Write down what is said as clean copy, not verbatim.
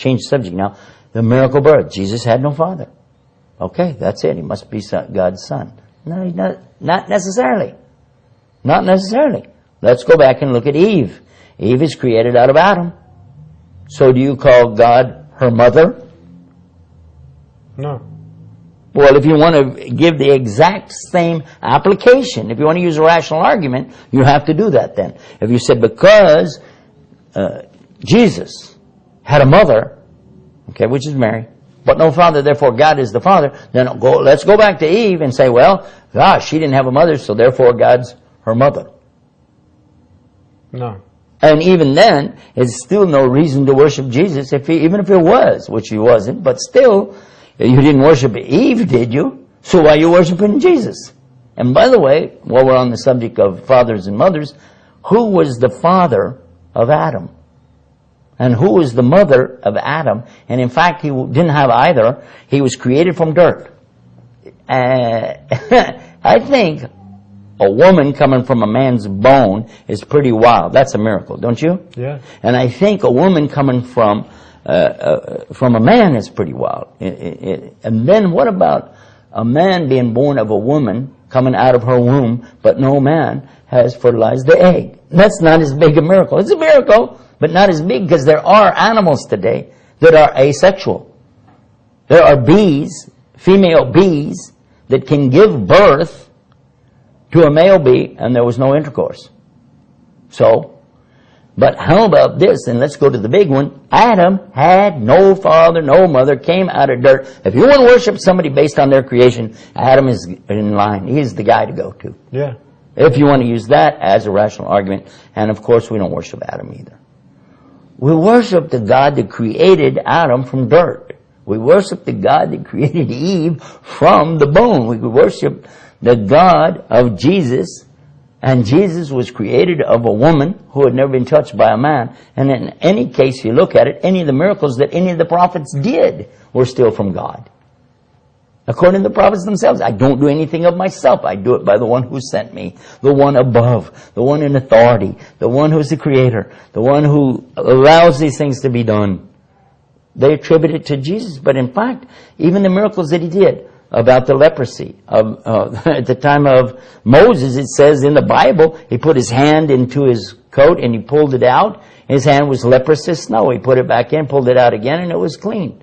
change the subject now. The miracle birth. Jesus had no father. Okay, that's it. He must be God's son. No, not necessarily. Not necessarily. Let's go back and look at Eve. Eve is created out of Adam. So do you call God her mother? No. Well, if you want to give the exact same application, if you want to use a rational argument, you have to do that then. If you said because Jesus had a mother, okay, which is Mary, but no father, therefore God is the father, then let's go back to Eve and say, well, gosh, she didn't have a mother, so therefore God's her mother. No. And even then, it's still no reason to worship Jesus, even if it was, which he wasn't, but still, you didn't worship Eve, did you? So why are you worshiping Jesus? And by the way, while we're on the subject of fathers and mothers, who was the father of Adam? And who was the mother of Adam? And in fact, he didn't have either. He was created from dirt. I think a woman coming from a man's bone is pretty wild. That's a miracle, don't you? Yeah. And I think a woman coming from a man is pretty wild. And then what about a man being born of a woman coming out of her womb, but no man has fertilized the egg? That's not as big a miracle. It's a miracle, but not as big, because there are animals today that are asexual. There are bees, female bees, that can give birth to a male bee, and there was no intercourse. So, but how about this? And let's go to the big one. Adam had no father, no mother, came out of dirt. If you want to worship somebody based on their creation, Adam is in line. He's the guy to go to. Yeah. If you want to use that as a rational argument. And of course, we don't worship Adam either. We worship the God that created Adam from dirt. We worship the God that created Eve from the bone. We worship the God of Jesus, and Jesus was created of a woman who had never been touched by a man. And in any case you look at it, any of the miracles that any of the prophets did were still from God. According to the prophets themselves, I don't do anything of myself. I do it by the one who sent me, the one above, the one in authority, the one who's the creator, the one who allows these things to be done. They attribute it to Jesus, but in fact, even the miracles that he did about the leprosy at the time of Moses, it says in the Bible, he put his hand into his coat and he pulled it out. His hand was leprous as snow. He put it back in, pulled it out again, and it was clean.